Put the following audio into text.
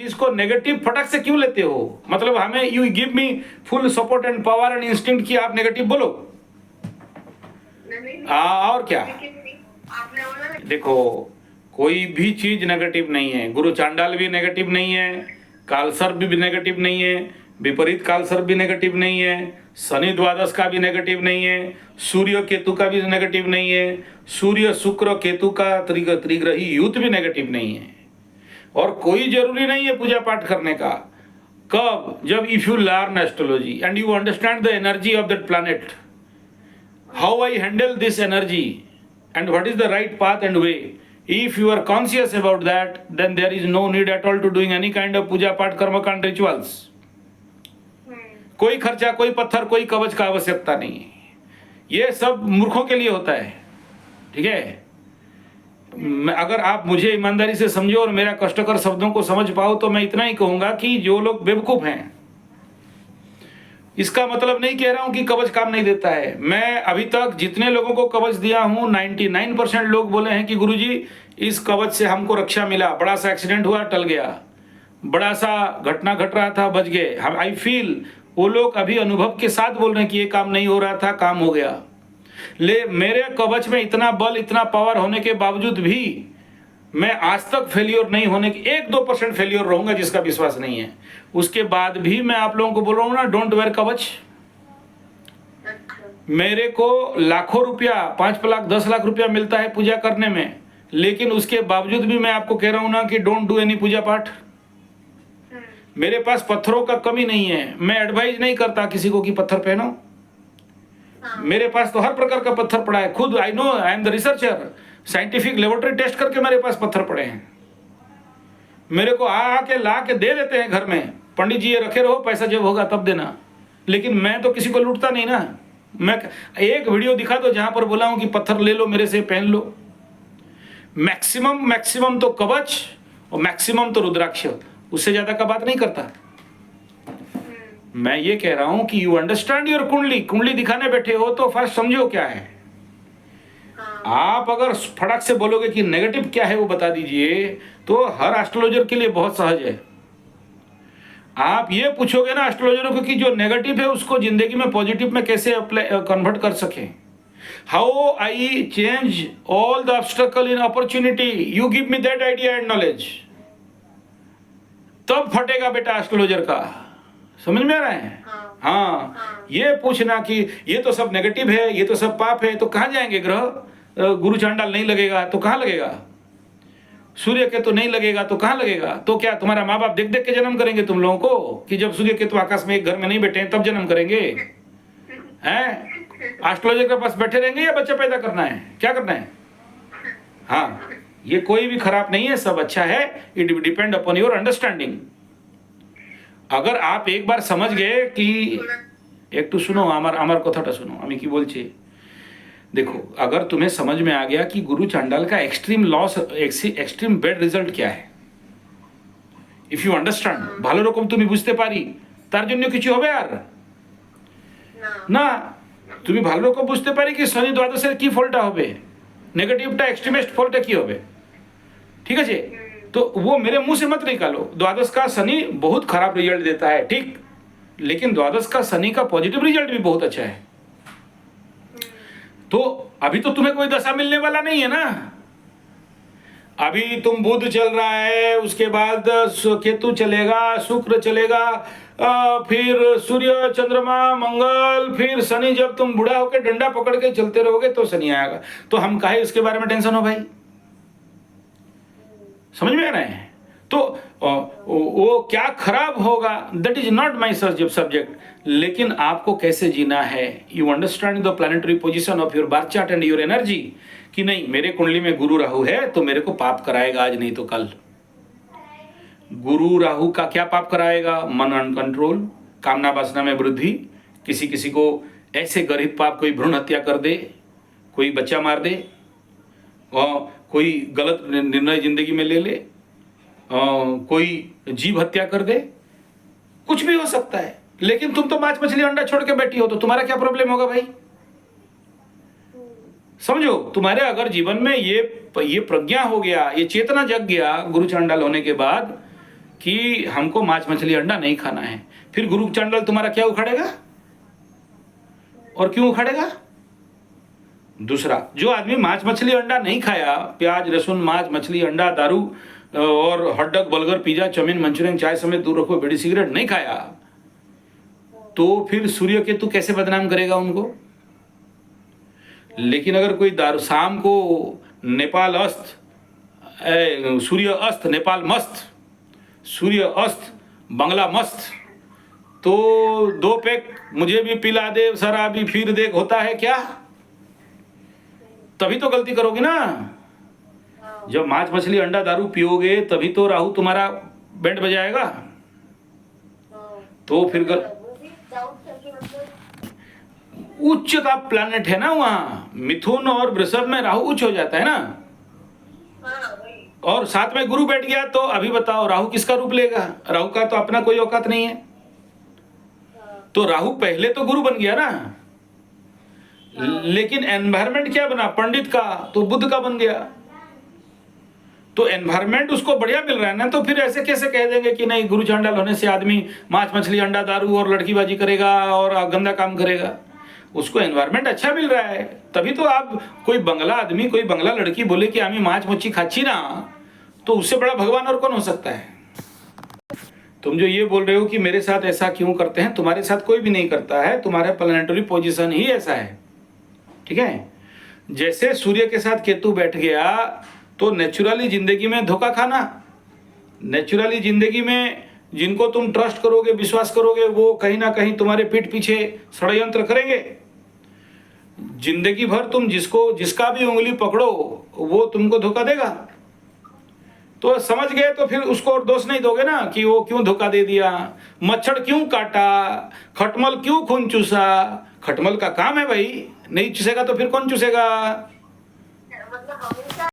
इसको नेगेटिव फटक से क्यों लेते हो? मतलब हमें you give me full support and power and instinct कि आप नेगेटिव बोलो। और क्या? देखो, कोई भी चीज नेगेटिव नहीं है। गुरु चांडाल भी नेगेटिव नहीं है, कालसर्प भी नेगेटिव नहीं है, विपरीत कालसर्प भी नेगेटिव नहीं है, शनि द्वादश का भी नेगेटिव नहीं है, सूर्य केतु का भी नेगेटिव नहीं है, सूर्य शुक्र केतु का त्रिग्रही युद्ध भी नेगेटिव नहीं है। और कोई जरूरी नहीं है पूजा पाठ करने का। कब? जब if you learn astrology and you understand the energy of that planet, how I handle this energy and what is the right path and way. If you are conscious about that, then there is no need at all to doing any kind of puja paठ कर्मकांड rituals. कोई खर्चा, कोई पत्थर, कोई कवच का आवश्यकता नहीं। ये सब मूर्खों के लिए होता है, ठीक है। अगर आप मुझे ईमानदारी से समझो और मेरा कष्टकर शब्दों को समझ पाओ तो मैं इतना ही कहूंगा कि जो लोग बेवकूफ हैं, इसका मतलब नहीं कह रहा हूं कि कवच काम नहीं देता है। मैं अभी तक जितने लोगों को कवच दिया हूं 99% लोग बोले हैं कि गुरुजी इस कवच से हमको रक्षा मिला, बड़ा सा एक्सीडेंट हुआ टल गया, बड़ा सा घटना घट रहा था बच गए। हम आई फील वो लोग अभी अनुभव के साथ बोल रहे हैं कि ये काम नहीं हो रहा था, काम हो गया। मेरे कवच में इतना बल, इतना पावर होने के बावजूद भी मैं आज तक फेलियर नहीं होने की 1-2% फेलियर रहूंगा जिसका विश्वास नहीं है। उसके बाद भी मैं आप लोगों को बोल रहा हूं ना, डोंट वेयर कवच। मेरे को लाखों रुपया, 5 लाख 10 लाख रुपया मिलता है पूजा करने में, लेकिन उसके बावजूद भी मैं आपको कह रहा हूं ना कि डोंट डू एनी पूजा पाठ। मेरे पास पत्थरों का कमी नहीं है। मैं एडवाइज नहीं करता किसी को कि पत्थर पहनो। मेरे पास तो हर प्रकार का पत्थर पड़ा है। खुद I know, I am the researcher. Scientific laboratory test करके मेरे पास पत्थर पड़े हैं। मेरे को आके ला के दे देते हैं घर में, पंडित जी ये रखे रहो, पैसा जब होगा तब देना। लेकिन मैं तो किसी को लूटता नहीं ना। मैं एक वीडियो दिखा दो जहां पर बोला हूं कि पत्थर ले लो मेरे से, पहन लो। मैक्सिमम तो कवच और मैक्सिमम तो रुद्राक्ष, उससे ज्यादा का बात नहीं करता। मैं ये कह रहा हूं कि यू अंडरस्टैंड योर कुंडली। कुंडली दिखाने बैठे हो तो फर्स्ट समझो क्या है। आप अगर फटाक से बोलोगे कि नेगेटिव क्या है वो बता दीजिए, तो हर एस्ट्रोलॉजर के लिए बहुत सहज है। आप ये पूछोगे ना एस्ट्रोलॉजरों को कि जो नेगेटिव है उसको जिंदगी में पॉजिटिव में कैसे कन्वर्ट कर सके। How I change all the obstacle in opportunity, you give me that idea and knowledge. तब फटेगा बेटा एस्ट्रोलॉजर का। समझ में आ रहा है? हाँ। ये पूछना कि ये तो सब नेगेटिव है, ये तो सब पाप है, तो कहां जाएंगे ग्रह? गुरु चांडाल नहीं लगेगा तो कहां लगेगा? सूर्य केतु नहीं लगेगा तो कहां लगेगा? तो क्या तुम्हारा माँ बाप देख देख के जन्म करेंगे तुम लोगों को कि जब सूर्य केतु आकाश में एक घर में नहीं बैठे हैं तब जन्म करेंगे? हैं? एस्ट्रोलॉजर के पास बैठे रहेंगे या बच्चा पैदा करना है? क्या करना है? हाँ, ये कोई भी खराब नहीं है, सब अच्छा है। It depend upon your understanding. अगर आप एक बार समझ गए कि एक तो सुनो, আমার কথাটা सुनो, আমি কি বলছি। देखो, अगर तुम्हें समझ में आ गया कि गुरु चांडाल का extreme loss, extreme bad result क्या है, इफ यू अंडरस्टैंड, ভালো রকম তুমি বুঝতে পারি, তার জন্য কিছু হবে আর না। তুমি ভালো রকম বুঝতে পারি কি শনি দ্বাদশের কি ফলটা হবে, নেগেটিভটা এক্সট্রিমিস্ট ফলটা কি হবে, ঠিক আছে? तो वो मेरे मुंह से मत निकालो। द्वादश का शनि बहुत खराब रिजल्ट देता है, ठीक, लेकिन द्वादश का शनि का पॉजिटिव रिजल्ट भी बहुत अच्छा है। तो अभी तो तुम्हें कोई दशा मिलने वाला नहीं है ना। अभी तुम बुध चल रहा है, उसके बाद केतु चलेगा, शुक्र चलेगा, फिर सूर्य, चंद्रमा, मंगल, फिर शनि। जब तुम बूढ़ा होकर डंडा पकड़ के चलते रहोगे तो शनि आएगा। तो हम काहे इसके बारे में टेंशन हो भाई? समझ में आ रहे हैं? तो वो क्या खराब होगा, that is not my subject. लेकिन आपको कैसे जीना है, you understand the planetary position of your birth chart and your energy, कि नहीं मेरे कुंडली में गुरु राहु है तो मेरे को पाप कराएगा आज नहीं तो कल। गुरु राहु का क्या पाप कराएगा? मन अनकंट्रोल, कामना वासना में वृद्धि, किसी किसी को ऐसे गरीब पाप, कोई भ्रूण हत्या कर दे, कोई बच्चा मार दे, और कोई गलत निर्णय जिंदगी में ले ले, कोई जीव हत्या कर दे, कुछ भी हो सकता है। लेकिन तुम तो मांस मछली अंडा छोड़ के बैठी हो, तो तुम्हारा क्या प्रॉब्लम होगा भाई? समझो, तुम्हारे अगर जीवन में ये प्रज्ञा हो गया, ये चेतना जग गया गुरु चांडाल होने के बाद, कि हमको मांस मछली अंडा नहीं खाना है, फिर गुरु चांडाल तुम्हारा क्या उखाड़ेगा और क्यों उखाड़ेगा? दूसरा, जो आदमी मांस मछली अंडा नहीं खाया, प्याज लहसुन मांस मछली अंडा दारू और hot dog burger pizza chow mein Manchurian चाय समेत दूर रखो बीड़ी सिगरेट नहीं खाया, तो फिर सूर्य केतु कैसे बदनाम करेगा उनको? लेकिन अगर कोई दारू शाम को नेपाल अस्त, सूर्य अस्त नेपाल मस्त, सूर्य अस्त बंगला मस्त, तो 2 पैक मुझे भी पिला दे शराबी फिर देख होता है क्या? तभी तो गलती करोगे ना। जब मांस मछली अंडा दारू पियोगे तभी तो राहु तुम्हारा बैंड बजाएगा। तो फिर उच्च का प्लैनेट है ना वहां, मिथुन और वृषभ में राहु उच्च हो जाता है ना, और साथ में गुरु बैठ गया, तो अभी बताओ राहु किसका रूप लेगा? राहु का तो अपना कोई औकात नहीं है, तो राहु पहले तो गुरु बन गया ना, लेकिन एनवायरमेंट क्या बना? पंडित का, तो बुद्ध का बन गया। तो एनवायरमेंट उसको बढ़िया मिल रहा है ना, तो फिर ऐसे कैसे कह देंगे कि नहीं गुरु चांडाल होने से आदमी मांस मछली अंडा दारू और लड़कीबाजी करेगा और गंदा काम करेगा? उसको एनवायरमेंट अच्छा मिल रहा है, तभी तो आप कोई बंगला आदमी कोई बंगला लड़की बोले कि आमी मांस मच्छी खाची ना, तो उससे बड़ा भगवान और कौन हो सकता है? तुम जो ये बोल रहे हो कि मेरे साथ ऐसा क्यों करते हैं, तुम्हारे साथ कोई भी नहीं करता है, तुम्हारा प्लैनेटरी पोजीशन ही ऐसा है, ठीक है? जैसे सूर्य के साथ केतु बैठ गया, तो नेचुरली जिंदगी में धोखा खाना, नेचुरली जिंदगी में जिनको तुम ट्रस्ट करोगे विश्वास करोगे वो कहीं ना कहीं तुम्हारे पीठ पीछे षड्यंत्र करेंगे। जिंदगी भर तुम जिसका भी उंगली पकड़ो वो तुमको धोखा देगा। तो समझ गए तो फिर उसको और दोष नहीं दोगे ना कि वो क्यों धोखा दे दिया, मच्छर क्यों काटा, खटमल क्यों खून चूसा। खटमल का काम है भाई, नहीं चूसेगा तो फिर कौन चूसेगा?